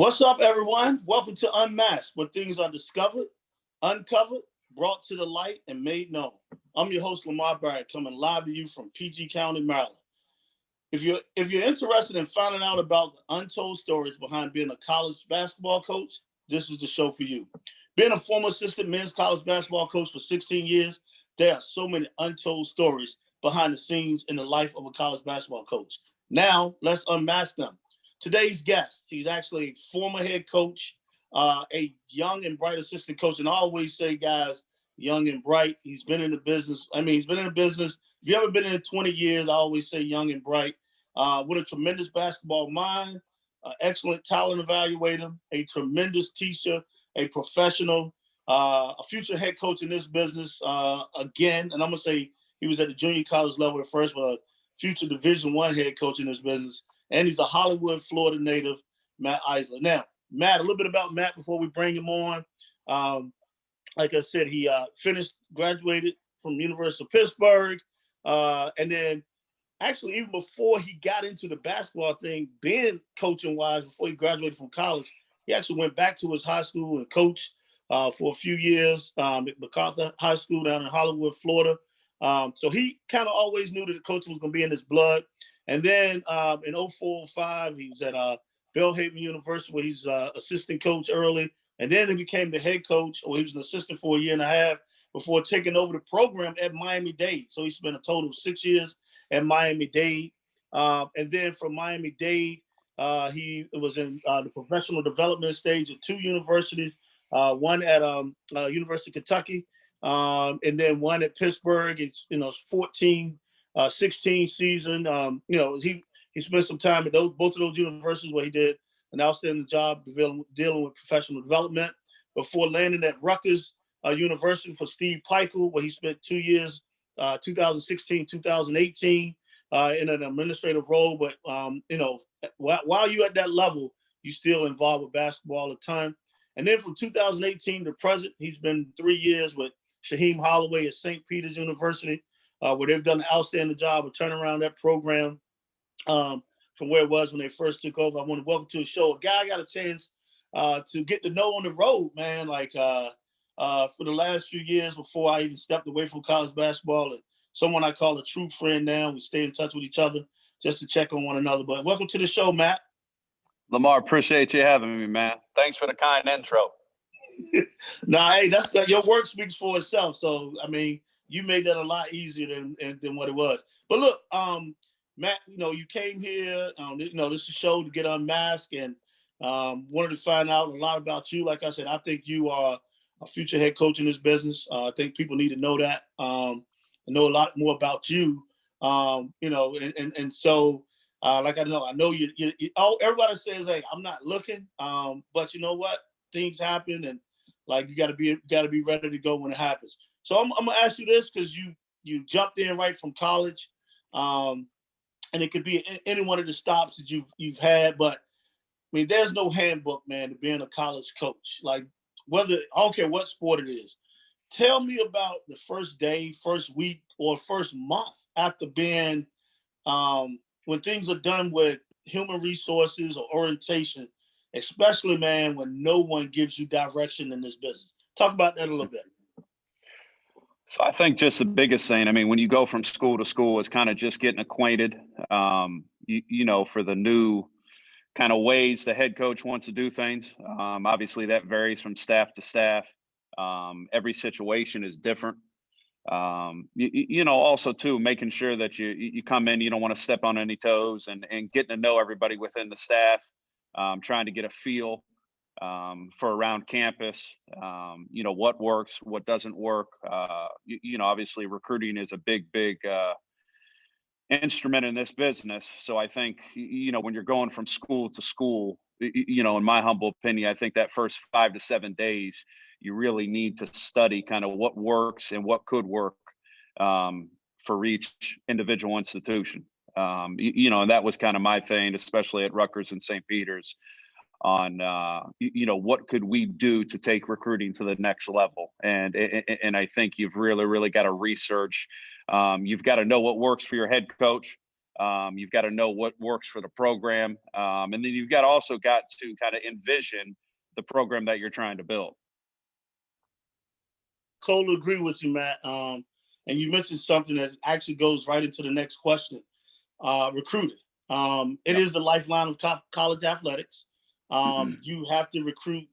What's up, everyone? Welcome to Unmasked, where things are discovered, uncovered, brought to the light, and made known. I'm your host, Lamar Barrett, coming live to you from PG County, Maryland. If you're interested in finding out about the untold stories behind being a college basketball coach, this is the show for you. Being a former assistant men's college basketball coach for 16 years, there are so many untold stories behind the scenes in the life of a college basketball coach. Now, let's unmask them. Today's guest, he's actually a former head coach, a young and bright assistant coach. And I always say, guys, young and bright. He's been in the business. He's been in the business. If you haven't been in it 20 years, I always say young and bright. With a tremendous basketball mind, excellent talent evaluator, a tremendous teacher, a professional, a future head coach in this business again. And I'm going to say he was at the junior college level at first, but a future Division I head coach in this business. And he's a Hollywood, Florida native, Matt Eisele. Now, Matt, a little bit about Matt before we bring him on. Like I said, he graduated from University of Pittsburgh. And then actually, even before he got into the basketball thing, being coaching-wise, before he graduated from college, he actually went back to his high school and coached for a few years at MacArthur High School down in Hollywood, Florida. So he kind of always knew that the coaching was going to be in his blood. And then in 04-05, he was at Belhaven University, where he's assistant coach early. And then he became the head coach, or he was an assistant for a year and a half before taking over the program at MiamiDade. So he spent a total of 6 years at MiamiDade. And then from MiamiDade, he was in the professional development stage at two universities, one at University of Kentucky, and then one at Pittsburgh. It's 16 season. He spent some time at both of those universities where he did an outstanding job dealing with professional development before landing at Rutgers University for Steve Pikel, where he spent 2 years, 2016, 2018, in an administrative role. But while you're at that level, you're still involved with basketball all the time. And then from 2018 to present, he's been 3 years with Shaheem Holloway at St. Peter's University, where they've done an outstanding job of turning around that program from where it was when they first took over. I want to welcome to the show a guy I got a chance to get to know on the road, man, for the last few years before I even stepped away from college basketball. And someone I call a true friend now. We stay in touch with each other just to check on one another. But welcome to the show, Matt. Lamar, appreciate you having me, man. Thanks for the kind intro. Hey, that's your work speaks for itself. So, you made that a lot easier than what it was. But look, Matt, you came here, this is a show to get unmasked, and wanted to find out a lot about you. Like I said, I think you are a future head coach in this business. I think people need to know that. I know a lot more about you, so I know you everybody says, hey, I'm not looking, but you know what? Things happen, and you got to be ready to go when it happens. So I'm gonna ask you this because you jumped in right from college, and it could be any one of the stops that you've had, but there's no handbook, man, to being a college coach. I don't care what sport it is. Tell me about the first day, first week, or first month after being, when things are done with human resources or orientation, especially, man, when no one gives you direction in this business. Talk about that a little bit. So I think just the biggest thing, when you go from school to school, is kind of just getting acquainted, for the new kind of ways the head coach wants to do things. Obviously, that varies from staff to staff. Every situation is different. Also, too, making sure that you come in, you don't want to step on any toes, and getting to know everybody within the staff, trying to get a feel for around campus, what works, what doesn't work. Obviously recruiting is a big instrument in this business. So I think, when you're going from school to school, in my humble opinion, I think that first 5 to 7 days, you really need to study kind of what works and what could work for each individual institution. And that was kind of my thing, especially at Rutgers and St. Peter's, on what could we do to take recruiting to the next level. And I think you've really got to research. You've got to know what works for your head coach. You've got to know what works for the program. And then you've also got to kind of envision the program that you're trying to build. Totally agree with you, Matt. And you mentioned something that actually goes right into the next question. Recruiting. It is the lifeline of college athletics. You have to recruit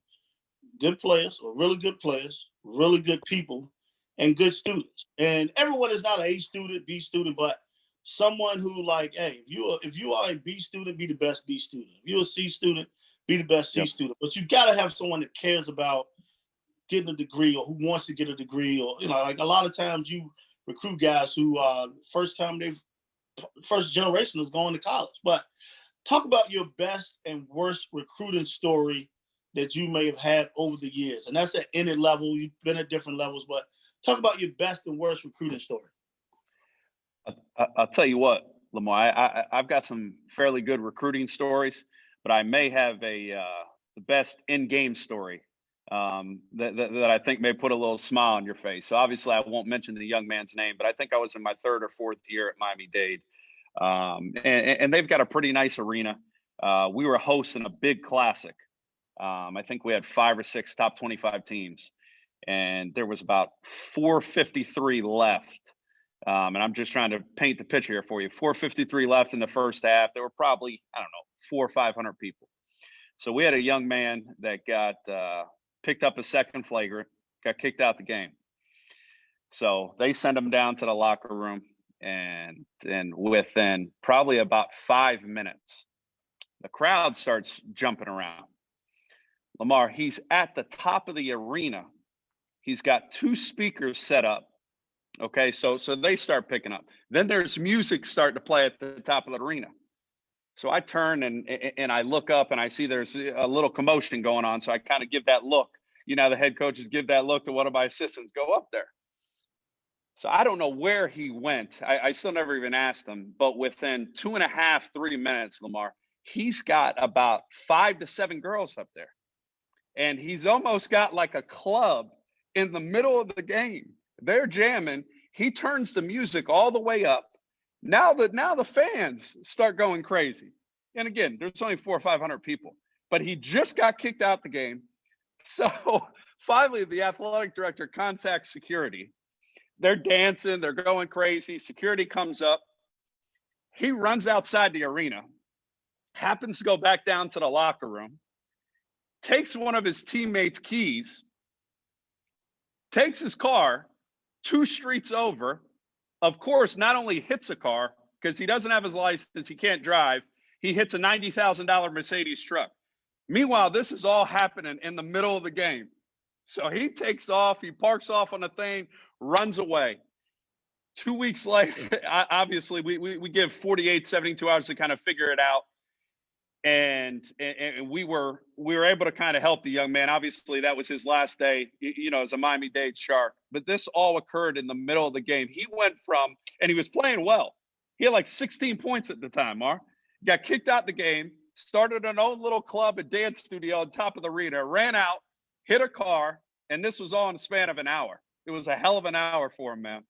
good players or really good people, and good students. And everyone is not an A student, B student, but someone who like, hey, if you are a B student, be the best B student. If you're a C student, be the best C student. But you got to have someone that cares about getting a degree or who wants to get a degree, or like a lot of times you recruit guys who first generation is going to college. But talk about your best and worst recruiting story that you may have had over the years. And that's at any level. You've been at different levels, but talk about your best and worst recruiting story. I'll tell you what, Lamar, I've got some fairly good recruiting stories, but I may have the best in-game story that I think may put a little smile on your face. So obviously I won't mention the young man's name, but I think I was in my third or fourth year at MiamiDade. And they've got a pretty nice arena. We were hosting a big classic. I think we had 5 or 6 top 25 teams, and there was about 453 left. And I'm just trying to paint the picture here for you. 453 left in the first half. There were probably, 400 or 500 people. So we had a young man that got picked up a second flagrant, got kicked out the game. So they sent him down to the locker room, and within probably about 5 minutes, the crowd starts jumping around. Lamar, he's at the top of the arena. He's got 2 speakers set up. Okay, so they start picking up. Then there's music starting to play at the top of the arena. So I turn and I look up and I see there's a little commotion going on. So I kind of give that look. The head coaches give that look to one of my assistants, go up there. So I don't know where he went. I still never even asked him. But within 2.5, 3 minutes, Lamar, he's got about 5 to 7 girls up there. And he's almost got like a club in the middle of the game. They're jamming. He turns the music all the way up. Now the fans start going crazy. And again, there's only 400 or 500 people, but he just got kicked out the game. So finally, the athletic director contacts security. They're dancing. They're going crazy. Security comes up. He runs outside the arena, happens to go back down to the locker room, takes one of his teammates' keys, takes his car 2 streets over, of course, not only hits a car, because he doesn't have his license, he can't drive, he hits a $90,000 Mercedes truck. Meanwhile, this is all happening in the middle of the game. So he takes off, he parks off on the thing, runs away. 2 weeks later, obviously, we give 48, 72 hours to kind of figure it out. And we were able to kind of help the young man. Obviously, that was his last day, as a Miami-Dade Shark. But this all occurred in the middle of the game. He went from, and he was playing well. He had like 16 points at the time, got kicked out the game, started an own little club, a dance studio on top of the arena, ran out, hit a car, and this was all in the span of an hour. It was a hell of an hour for him, man.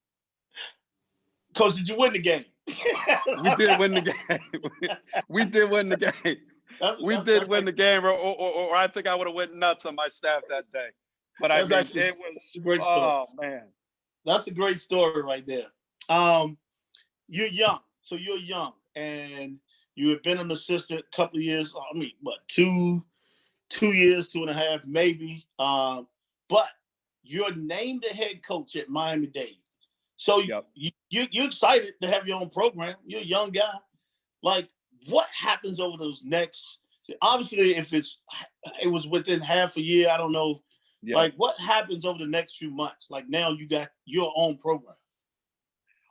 Coach, did you win the game? We did win the game. We did win the game. We did win the game, or I think I would have went nuts on my staff that day. But it was a great story. Oh man, that's a great story right there. You're young, and you have been an assistant a couple of years. I mean, what, 2 years, 2.5 maybe. But you're named the head coach at Miami-Dade. So you're excited to have your own program. You're a young guy. Like, what happens over those next? Obviously, if it was within half a year, I don't know. Yeah. Like, what happens over the next few months? Like, now you got your own program.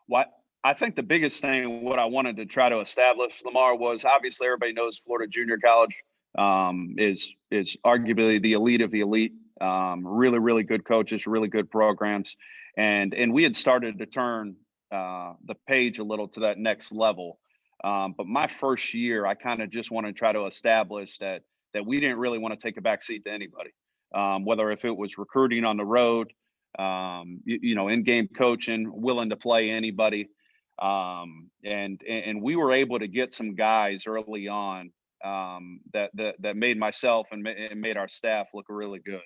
What I think the biggest thing, what I wanted to try to establish, Lamar, was obviously everybody knows Florida Junior College is arguably the elite of the elite. Really, really good coaches, really good programs. And we had started to turn the page a little to that next level. But my first year, I kind of just want to try to establish that we didn't really want to take a back seat to anybody, whether if it was recruiting on the road, in-game coaching, willing to play anybody. And we were able to get some guys early on that made myself and made our staff look really good.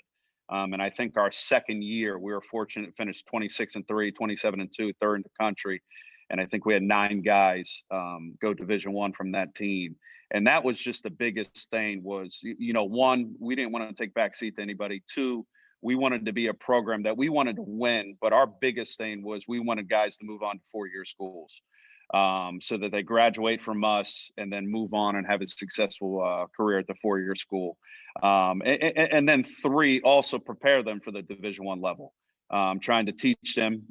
And I think our second year, we were fortunate to finish 26-3, 27-2, third in the country. And I think we had 9 guys go Division I from that team. And that was just the biggest thing was, one, we didn't want to take backseat to anybody. 2, we wanted to be a program that we wanted to win. But our biggest thing was we wanted guys to move on to 4-year schools so that they graduate from us and then move on and have a successful career at the 4-year school. And then 3, also prepare them for the Division I level. Trying to teach them,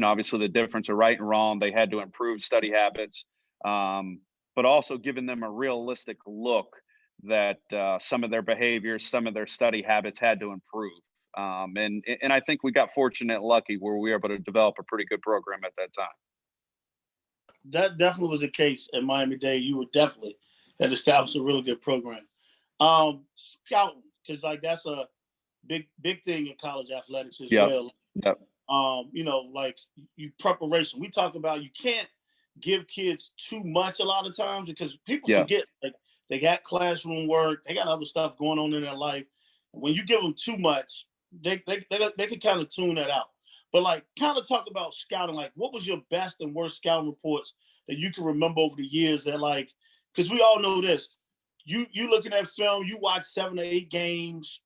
obviously the difference of right and wrong. They had to improve study habits, but also giving them a realistic look that some of their behaviors, some of their study habits had to improve. And I think we got fortunate and lucky where we were able to develop a pretty good program at that time. That definitely was the case at Miami-Dade. You were definitely had established a really good program. Scouting, because that's a big thing in college athletics as well. Yep. Preparation. We talk about you can't give kids too much a lot of times because people forget they got classroom work, they got other stuff going on in their life. And when you give them too much, they can kind of tune that out. But kind of talk about scouting. What was your best and worst scouting reports that you can remember over the years that because we all know this. You looking at film, you watch 7 or 8 games,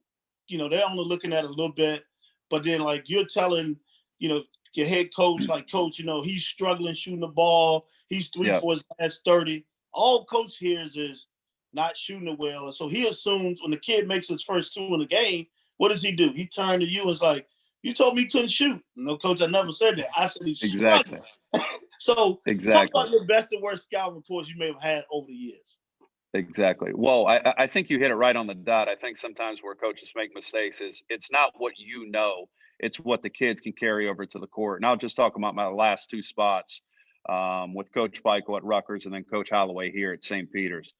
they're only looking at a little bit, but then you're telling, your head coach, coach, he's struggling shooting the ball. He's 3 for his last 30. All coach hears is not shooting it well. And so he assumes when the kid makes his first 2 in the game, what does he do? He turned to you and is like, you told me he couldn't shoot. No, coach, I never said that. I said he's struggling. So talk about your best and worst scout reports you may have had over the years. Exactly. Well, I think you hit it right on the dot. I think sometimes where coaches make mistakes is it's not what it's what the kids can carry over to the court. And I'll just talk about my last 2 spots with Coach Michael at Rutgers and then Coach Holloway here at St. Peter's.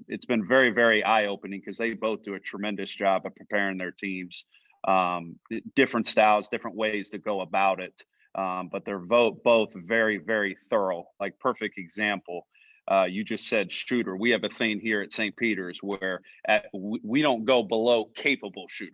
It's been very, very eye-opening because they both do a tremendous job of preparing their teams. Different styles, different ways to go about it. But they're both very, very thorough, perfect example. You just said shooter. We have a thing here at St. Peter's where we don't go below capable shooter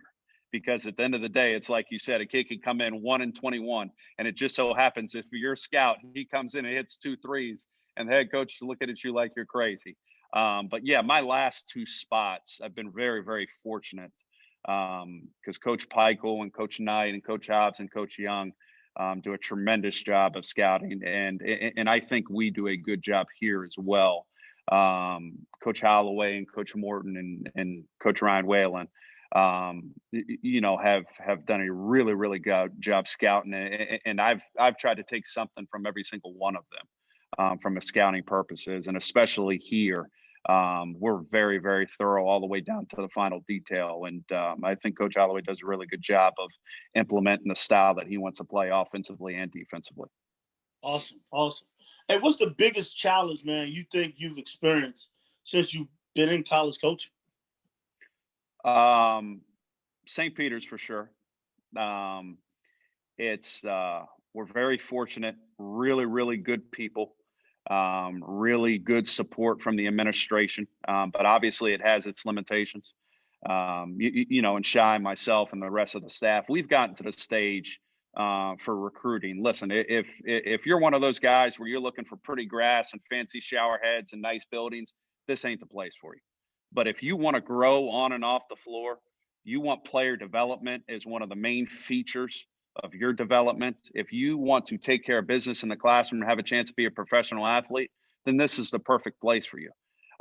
because at the end of the day, it's like you said, a kid can come in 1 in 21. And it just so happens if you're a scout, he comes in and hits 2 threes and the head coach is looking at you like you're crazy. But yeah, my last 2 spots, I've been very, very fortunate because Coach Pikel and Coach Knight and Coach Hobbs and Coach Young do a tremendous job of scouting. And I think we do a good job here as well. Coach Holloway and Coach Morton and Coach Ryan Whalen, have done a really, really good job scouting. And I've tried to take something from every single one of them from a scouting purposes, and especially here. We're very, very thorough all the way down to the final detail. And I think Coach Holloway does a really good job of implementing the style that he wants to play offensively and defensively. Awesome. Hey, what's the biggest challenge, man, you think you've experienced since you've been in college coaching? St. Peter's for sure. We're very fortunate, really, really good people. Really good support from the administration, but obviously it has its limitations. And Shai, myself, and the rest of the staff, we've gotten to the stage for recruiting. Listen, if you're one of those guys where you're looking for pretty grass and fancy shower heads and nice buildings, this ain't the place for you. But if you want to grow on and off the floor, you want player development as one of the main features of your development. If you want to take care of business in the classroom and have a chance to be a professional athlete, then this is the perfect place for you.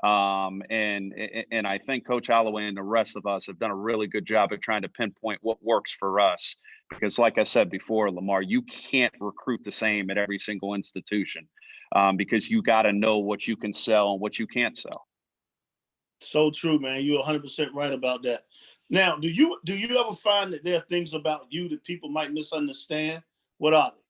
And I think Coach Holloway and the rest of us have done a really good job of trying to pinpoint what works for us. Because like I said before, Lamar, you can't recruit the same at every single institution because you got to know what you can sell and what you can't sell. So true, man. You're 100% right about that. Now, do you ever find that there are things about you that people might misunderstand? What are they?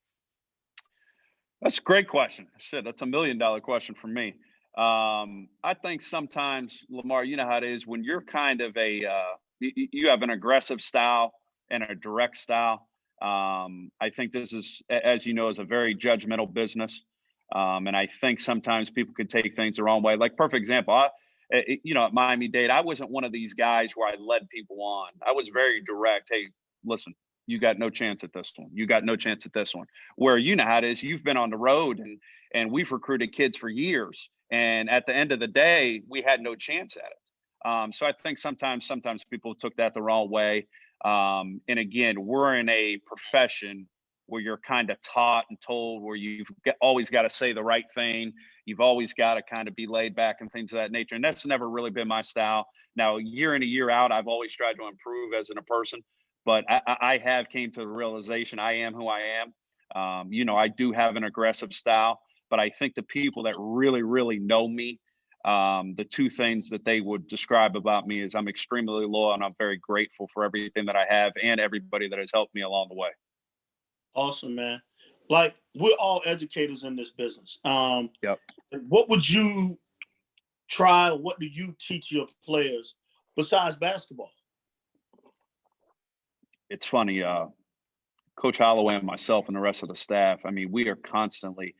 That's a great question. Shit, that's $1 million question for me. I think sometimes, Lamar, you know how it is when you're kind of you have an aggressive style and a direct style. I think this is, as you know, is a very judgmental business. And I think sometimes people could take things the wrong way. Like, perfect example, at Miami-Dade, I wasn't one of these guys where I led people on. I was very direct. Hey, listen, you got no chance at this one. You got no chance at this one. Where you know how it is, you've been on the road and we've recruited kids for years. And at the end of the day, we had no chance at it. So I think sometimes people took that the wrong way. And again, we're in a profession where you're kind of taught and told where always got to say the right thing. You've always got to kind of be laid back and things of that nature. And that's never really been my style. Now, year in and year out, I've always tried to improve as a person, but I have came to the realization I am who I am. I do have an aggressive style, but I think the people that really, really know me, the two things that they would describe about me is I'm extremely loyal and I'm very grateful for everything that I have and everybody that has helped me along the way. Awesome, man. Like, we're all educators in this business. Yep. What would you try? What do you teach your players besides basketball? It's funny, Coach Holloway and myself and the rest of the staff, I mean, we are constantly,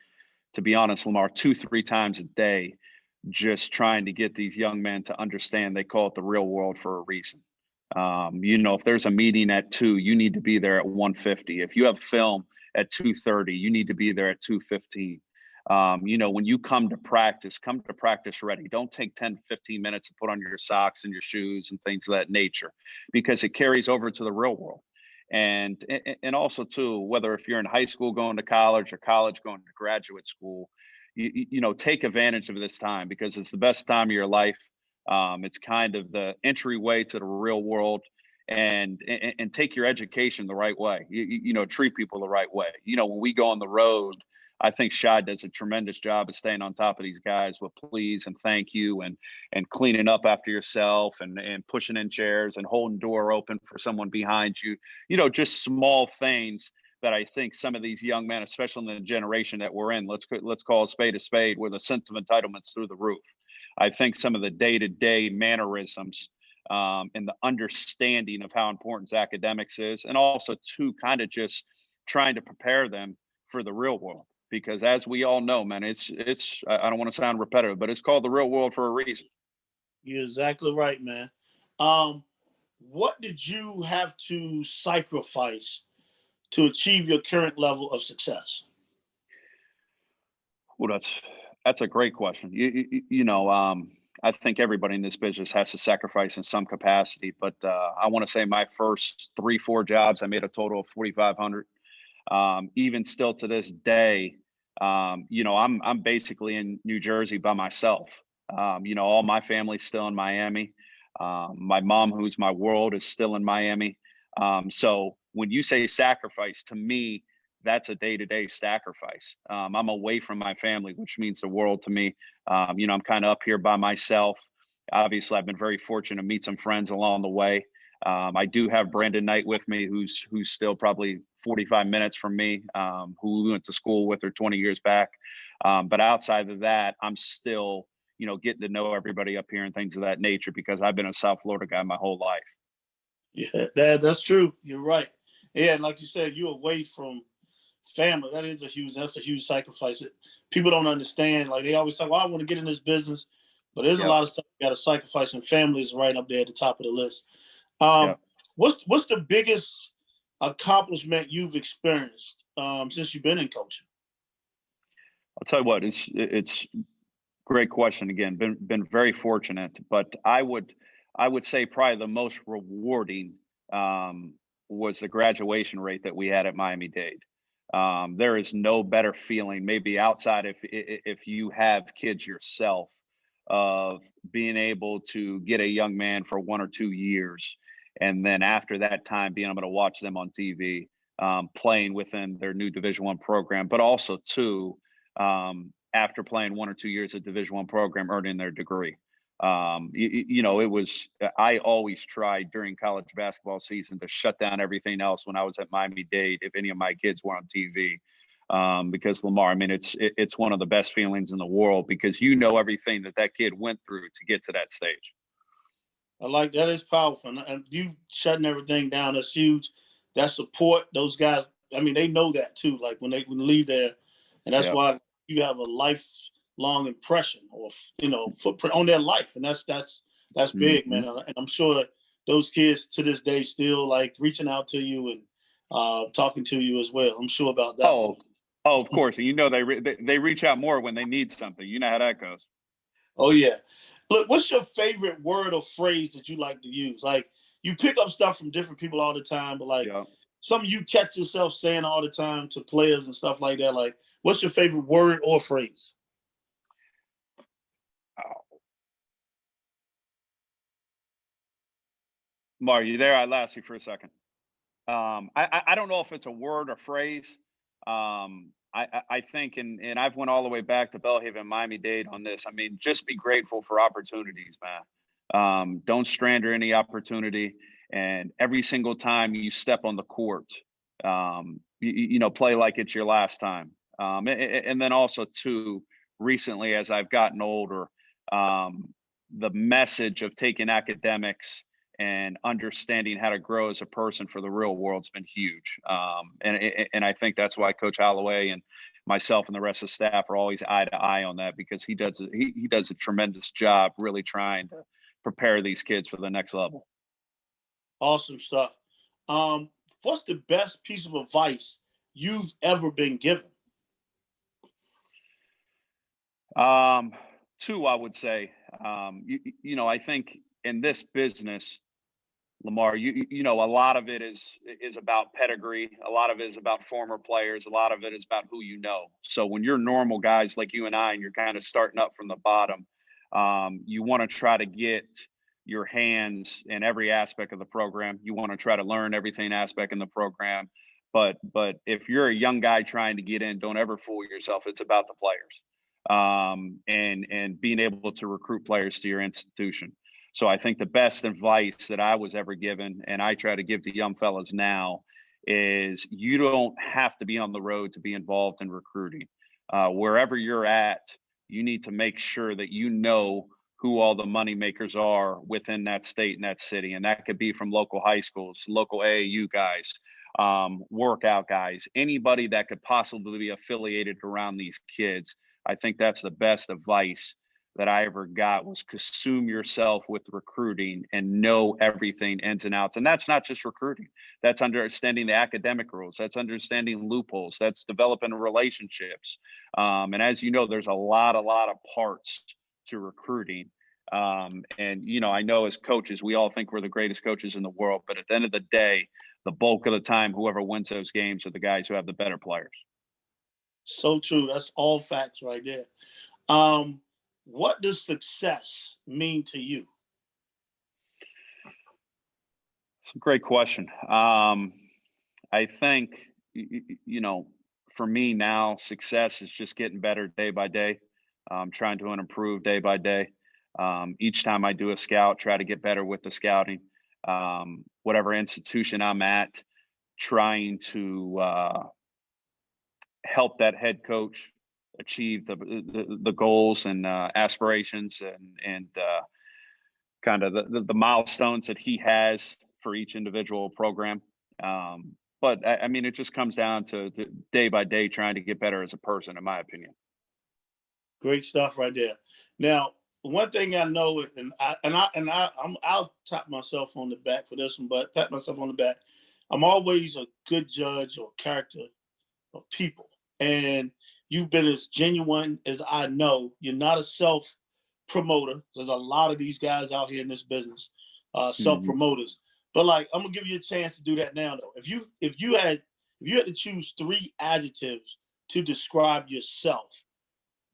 to be honest, Lamar, 2-3 times a day, just trying to get these young men to understand they call it the real world for a reason. If there's a meeting at 2, you need to be there at 1:50. If you have film at 2:30, you need to be there at 2:15. When you come to practice ready. Don't take 10, 15 minutes to put on your socks and your shoes and things of that nature, because it carries over to the real world. And also too, whether if you're in high school going to college or college going to graduate school, take advantage of this time because it's the best time of your life. It's kind of the entryway to the real world, and take your education the right way. Treat people the right way. When we go on the road, I think Shai does a tremendous job of staying on top of these guys with please and thank you and cleaning up after yourself and pushing in chairs and holding door open for someone behind you. Just small things that I think some of these young men, especially in the generation that we're in, let's call a spade, where the sense of entitlement's through the roof. I think some of the day-to-day mannerisms and the understanding of how important academics is, and also to kind of just trying to prepare them for the real world. Because as we all know, man, it's I don't want to sound repetitive, but it's called the real world for a reason. You're exactly right, man. What did you have to sacrifice to achieve your current level of success? Well, that's a great question. I think everybody in this business has to sacrifice in some capacity, but I want to say my first 3-4 jobs, I made a total of 4,500. Even still to this day, I'm basically in New Jersey by myself. All my family's still in Miami. My mom, who's my world, is still in Miami. So when you say sacrifice, to me, that's a day-to-day sacrifice. I'm away from my family, which means the world to me. I'm kind of up here by myself. Obviously, I've been very fortunate to meet some friends along the way. I do have Brandon Knight with me, who's still probably 45 minutes from me, who we went to school with her 20 years back. But outside of that, I'm still, getting to know everybody up here and things of that nature, because I've been a South Florida guy my whole life. Yeah, that's true. You're right. Yeah, and like you said, you're away from family. That's a huge sacrifice. People don't understand. Like, they always say, well, I want to get in this business, but there's a lot of stuff you got to sacrifice, and family is right up there at the top of the list. What's the biggest accomplishment you've experienced since you've been in coaching? I'll tell you what, it's great question. Again, been very fortunate, but I would say probably the most rewarding was the graduation rate that we had at Miami-Dade. There is no better feeling, maybe outside if you have kids yourself, of being able to get a young man for 1 or 2 years, and then after that time being able to watch them on TV, playing within their new Division I program, but also too, after playing 1 or 2 years of Division I program, earning their degree. It was, I always tried during college basketball season to shut down everything else when I was at Miami-Dade if any of my kids were on TV. Because Lamar, I mean, it's one of the best feelings in the world, because everything that kid went through to get to that stage. I like that. Is powerful, and you shutting everything down. That's huge. that support, those guys, I mean, they know that too. Like when they leave there, and that's Yeah. why you have a lifelong impression or footprint on their life, and that's big, man. And I'm sure those kids to this day still like reaching out to you and talking to you as well. I'm sure about that. Oh, of course. And they reach out more when they need something. You know how that goes. Oh yeah. Look, what's your favorite word or phrase that you like to use? Like you pick up stuff from different people all the time, but like something you catch yourself saying all the time to players and stuff like that. Like, what's your favorite word or phrase? Mar, you there? I lost you for a second. I don't know if it's a word or phrase. I think, and I've went all the way back to Belhaven, Miami-Dade on this. I mean, just be grateful for opportunities, man. Don't strand any opportunity. And every single time you step on the court, play like it's your last time. And then also too, recently, as I've gotten older, the message of taking academics and understanding how to grow as a person for the real world's been huge. And I think that's why Coach Holloway and myself and the rest of the staff are always eye to eye on that, because he does a tremendous job really trying to prepare these kids for the next level. Awesome stuff. What's the best piece of advice you've ever been given? Two, I would say. I think in this business, Lamar, a lot of it is about pedigree. A lot of it is about former players. A lot of it is about who you know. So when you're normal guys like you and I, and you're kind of starting up from the bottom, you want to try to get your hands in every aspect of the program. You want to try to learn everything aspect in the program. But if you're a young guy trying to get in, don't ever fool yourself. It's about the players, and being able to recruit players to your institution. So I think the best advice that I was ever given, and I try to give to young fellas now, is you don't have to be on the road to be involved in recruiting. Wherever you're at, you need to make sure that you know who all the money makers are within that state and that city. And that could be from local high schools, local AAU guys, workout guys, anybody that could possibly be affiliated around these kids. I think that's the best advice that I ever got, was consume yourself with recruiting and know everything ins and outs. And that's not just recruiting. That's understanding the academic rules. That's understanding loopholes. That's developing relationships. And as you know, there's a lot of parts to recruiting. And, I know as coaches, we all think we're the greatest coaches in the world, but at the end of the day, the bulk of the time, whoever wins those games are the guys who have the better players. So true. That's all facts right there. What does success mean to you? It's a great question. I think, for me now, success is just getting better day by day, trying to improve day by day. Each time I do a scout, try to get better with the scouting. Whatever institution I'm at, trying to help that head coach achieve the goals and aspirations and kind of the milestones that he has for each individual program. But I mean, it just comes down to day by day trying to get better as a person, in my opinion. Great stuff right there. Now, one thing I know, I'll tap myself on the back for this one, but pat myself on the back. I'm always a good judge or character of people, and you've been as genuine as I know. You're not a self-promoter. There's a lot of these guys out here in this business, self-promoters. But like, I'm gonna give you a chance to do that now, though. If you had to choose 3 adjectives to describe yourself,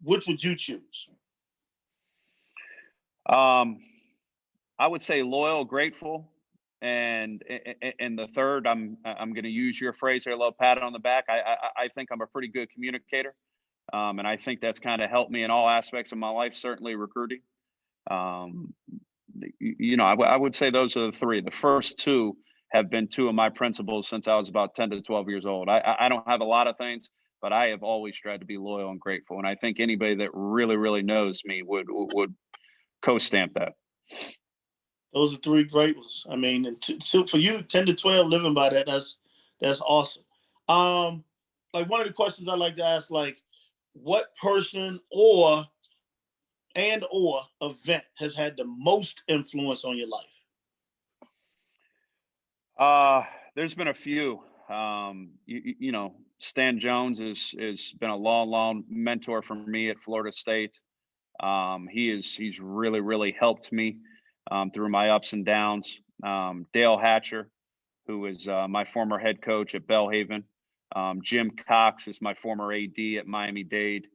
which would you choose? I would say loyal, grateful, and the third, I'm going to use your phrase there, a little pat on the back. I think I'm a pretty good communicator, and I think that's kind of helped me in all aspects of my life. Certainly recruiting. I would say those are the 3. The first 2 have been 2 of my principles since I was about 10 to 12 years old. I don't have a lot of things, but I have always tried to be loyal and grateful. And I think anybody that really, really knows me would co-stamp that. Those are 3 great ones. I mean, and for you, 10 to 12, living by that, That's awesome. Like one of the questions I like to ask, like, what person or event has had the most influence on your life? There's been a few. You know, Stan Jones is been a long mentor for me at Florida State. He's really helped me through my ups and downs. Dale Hatcher, who is my former head coach at Belhaven. Jim Cox is my former AD at Miami-Dade.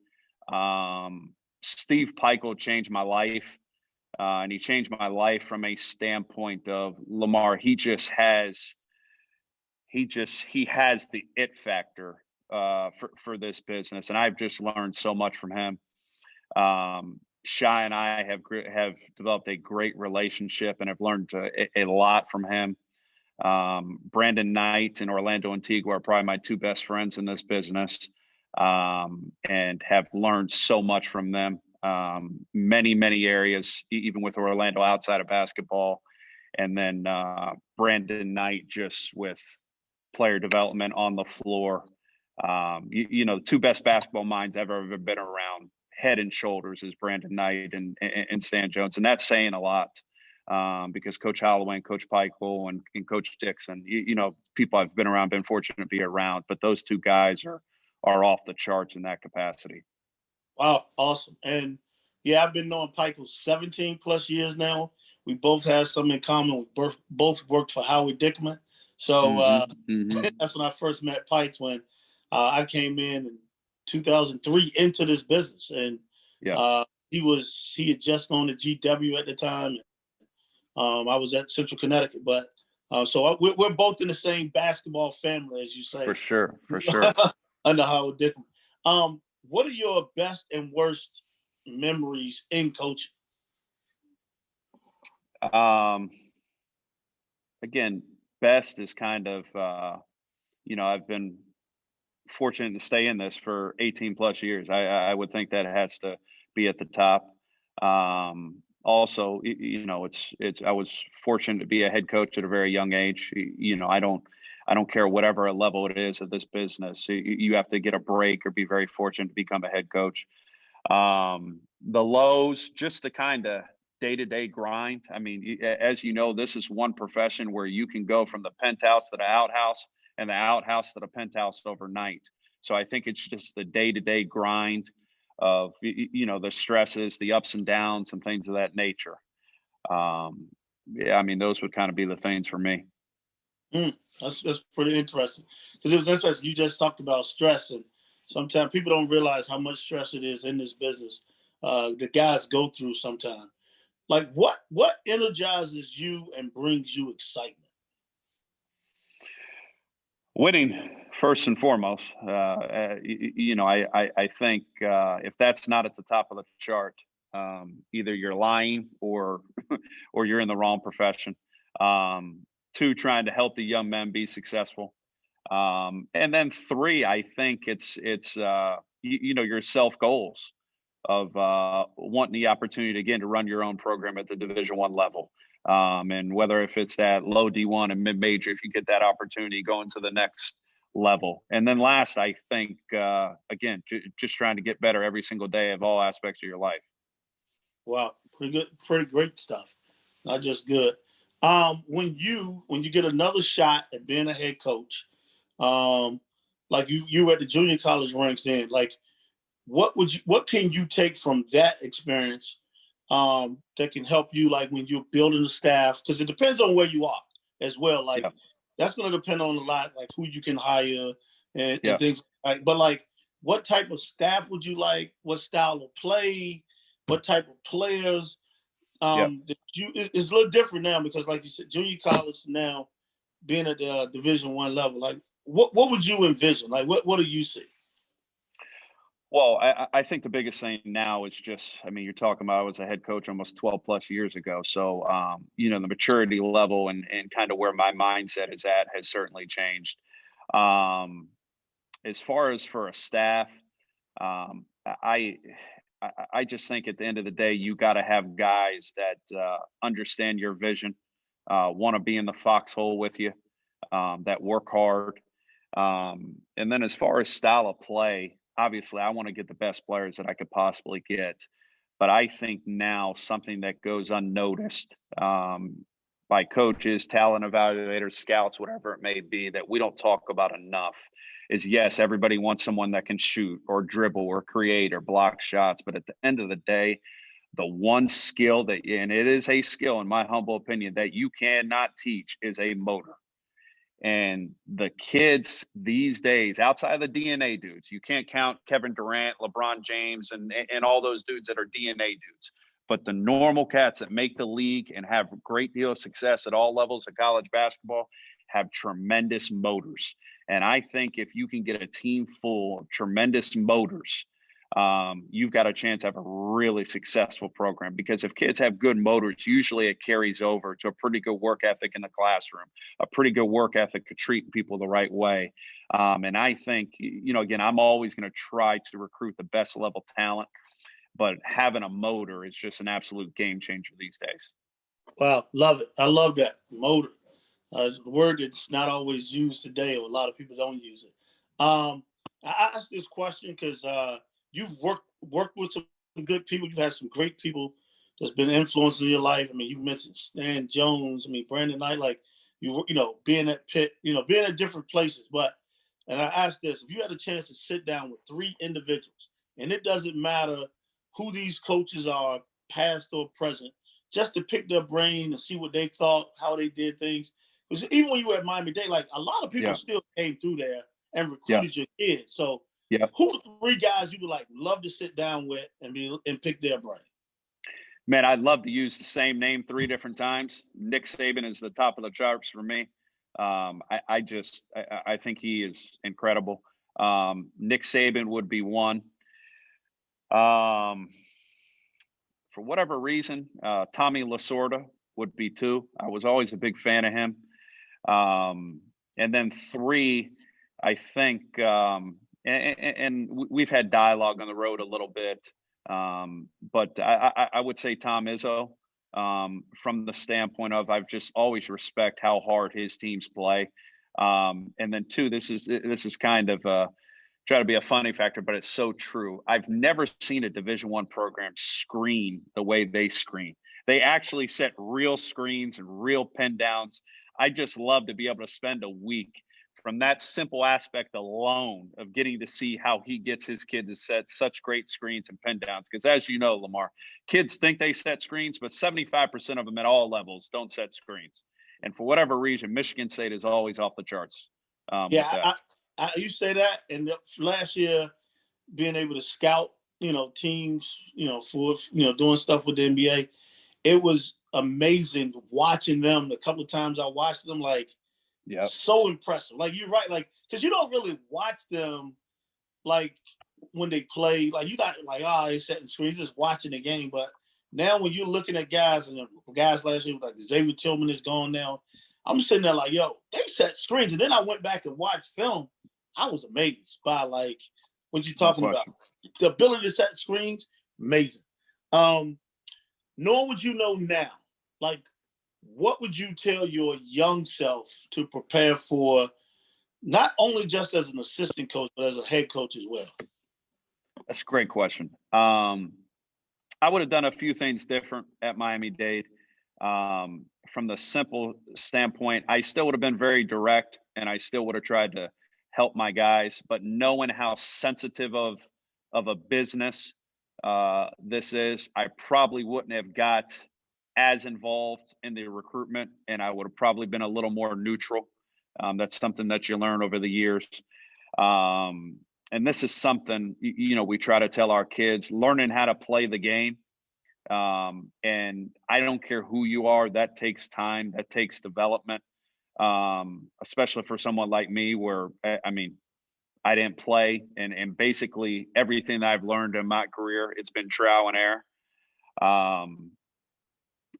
Steve Peichel changed my life. And he changed my life from a standpoint of Lamar. He has the it factor for this business, and I've just learned so much from him. Shy and I have developed a great relationship, and I've learned a lot from him. Brandon Knight and Orlando Antigua are probably my two best friends in this business, and have learned so much from them. Many areas, even with Orlando outside of basketball, and then Brandon Knight just with player development on the floor. You know, the two best basketball minds I've ever been around, head and shoulders, is Brandon Knight and Stan Jones, and that's saying a lot. Because Coach Holloway and Coach Peichel and Coach Dixon, you know, people I've been around, been fortunate to be around, but those two guys are off the charts in that capacity. Wow, awesome. And yeah, I've been knowing Peichel 17 plus years now. We both have something in common. We both worked for Howard Dickman. So that's when I first met Pike, when I came in 2003 into this business. And he had just gone to GW at the time. I was at Central Connecticut, but we're both in the same basketball family, as you say. For sure. Under Howard Dickman. What are your best and worst memories in coaching? Again, best is kind of, you know, I've been fortunate to stay in this for 18 plus years. I would think that has to be at the top. Also, you know, I was fortunate to be a head coach at a very young age. You know, I don't care whatever level it is of this business. You have to get a break or be very fortunate to become a head coach. The lows, just the kind of day-to-day grind. I mean, as you know, this is one profession where you can go from the penthouse to the outhouse and the outhouse to the penthouse overnight. So I think it's just the day-to-day grind of, you know, the stresses, the ups and downs and things of that nature. Yeah, I mean, those would kind of be the things for me. That's pretty interesting, because it was interesting. You just talked about stress, and sometimes people don't realize how much stress it is in this business. The guys go through sometimes. Like, what energizes you and brings you excitement? Winning, first and foremost. You know, I think if that's not at the top of the chart, either you're lying or or you're in the wrong profession. Two, trying to help the young men be successful. And then three, I think it's you know, your self goals of wanting the opportunity again to run your own program at the Division I level. And whether if it's that low D1 and mid-major, if you get that opportunity going to the next level. And then last, I think, again, just trying to get better every single day of all aspects of your life. Wow, pretty good, pretty great stuff. Not just good. When you get another shot at being a head coach, like you were at the junior college ranks then, like what can you take from that experience that can help you, like when you're building the staff? Because it depends on where you are as well. Like that's going to depend on a lot, like who you can hire and things. Like, but like, what type of staff would you like? What style of play? What type of players? It's a little different now because, like you said, junior college now being at the Division I level. Like, what would you envision? Like, what do you see? Well, I think the biggest thing now is just, I mean, you're talking about I was a head coach almost 12 plus years ago. So, you know, the maturity level and kind of where my mindset is at has certainly changed. As far as for a staff, I just think at the end of the day, you got to have guys that understand your vision, want to be in the foxhole with you, that work hard. And then as far as style of play, obviously I want to get the best players that I could possibly get. But I think now something that goes unnoticed by coaches, talent evaluators, scouts, whatever it may be, that we don't talk about enough is, yes, everybody wants someone that can shoot or dribble or create or block shots. But at the end of the day, the one skill that, and it is a skill in my humble opinion, that you cannot teach is a motor. And the kids these days, outside of the DNA dudes, you can't count Kevin Durant, LeBron James, and all those dudes that are DNA dudes. But the normal cats that make the league and have a great deal of success at all levels of college basketball have tremendous motors. And I think if you can get a team full of tremendous motors, you've got a chance to have a really successful program. Because if kids have good motors, usually it carries over to a pretty good work ethic in the classroom, a pretty good work ethic of treating people the right way. And I think, again, I'm always going to try to recruit the best level talent, but having a motor is just an absolute game changer these days. Wow, love it. I love that motor. The word that's not always used today, or a lot of people don't use it. I asked this question because you've worked with some good people. You've had some great people that's been influencing your life. I mean, you mentioned Stan Jones. I mean, Brandon Knight. Like being at Pitt. Being at different places. And I asked this: if you had a chance to sit down with three individuals, and it doesn't matter who these coaches are, past or present, just to pick their brain and see what they thought, how they did things. Because even when you were at Miami-Dade, like a lot of people still came through there and recruited your kids. So who are the three guys you would love to sit down with and pick their brain? Man, I'd love to use the same name 3 different times. Nick Saban is the top of the charts for me. I think he is incredible. Nick Saban would be one. For whatever reason, Tommy Lasorda would be 2. I was always a big fan of him. And then 3, I think, and we've had dialogue on the road a little bit, but I would say Tom Izzo, from the standpoint of I've just always respect how hard his teams play. And then 2, this is kind of try to be a funny factor, but it's so true. I've never seen a Division I program screen the way they screen. They actually set real screens and real pin downs. I just love to be able to spend a week from that simple aspect alone of getting to see how he gets his kids to set such great screens and pin downs. Because as you know, Lamar, kids think they set screens, but 75% of them at all levels don't set screens. And for whatever reason, Michigan State is always off the charts. You say that, and last year being able to scout, teams, for doing stuff with the NBA, it was amazing watching them. The couple of times I watched them, so impressive. Like you're right, because you don't really watch them when they play. Like you're not they're setting screens, just watching the game. But now when you're looking at guys, and the guys last year, like Xavier Tillman is gone now, I'm sitting there they set screens. And then I went back and watched film. I was amazed by what you're talking about. The ability to set screens, amazing. Nor would you know now, what would you tell your young self to prepare for, not only just as an assistant coach, but as a head coach as well? That's a great question. I would have done a few things different at Miami-Dade. From the simple standpoint, I still would have been very direct, and I still would have tried to help my guys, but knowing how sensitive of a business this is, I probably wouldn't have got as involved in the recruitment, and I would have probably been a little more neutral. That's something that you learn over the years. And this is something, we try to tell our kids, learning how to play the game. And I don't care who you are, that takes time, that takes development. Especially for someone like me, where I didn't play, and basically everything that I've learned in my career, it's been trial and error.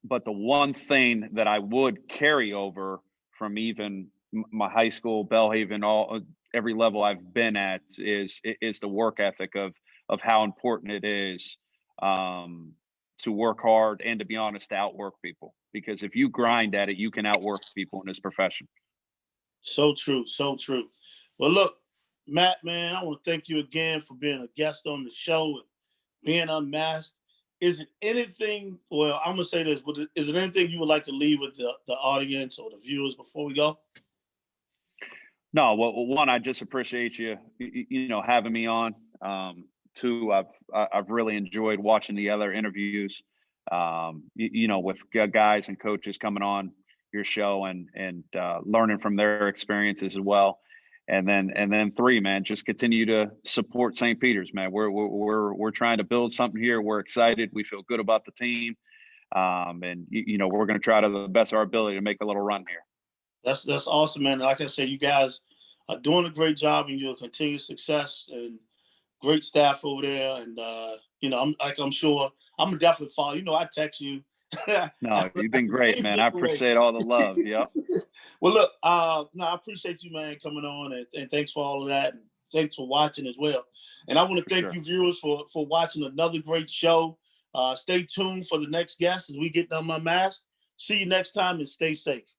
But the one thing that I would carry over from even my high school, Belhaven, every level I've been at is the work ethic of how important it is to work hard and, to be honest, to outwork people. Because if you grind at it, you can outwork people in this profession. So true. So true. Well, look, Matt, man, I want to thank you again for being a guest on the show and being unmasked. Is it anything, well, I'm going to say this, but is it anything you would like to leave with the audience or the viewers before we go? No, well, one, I just appreciate you having me on. Two, I've really enjoyed watching the other interviews, with guys and coaches coming on your show and learning from their experiences as well. And then three, man, just continue to support St. Peter's, man. We're trying to build something here. We're excited. We feel good about the team, and we're going to try to the best of our ability to make a little run here. That's awesome, man. Like I said, you guys are doing a great job, and you'll continue success and great staff over there. And I'm sure I'm gonna definitely follow. I text you. No, you've been great, man. I appreciate all the love. Yep. Well, look, no, I appreciate you, man, coming on, and thanks for all of that. And thanks for watching as well. And I want to thank you, viewers, for watching another great show. Stay tuned for the next guest as we get done my mask. See you next time and stay safe.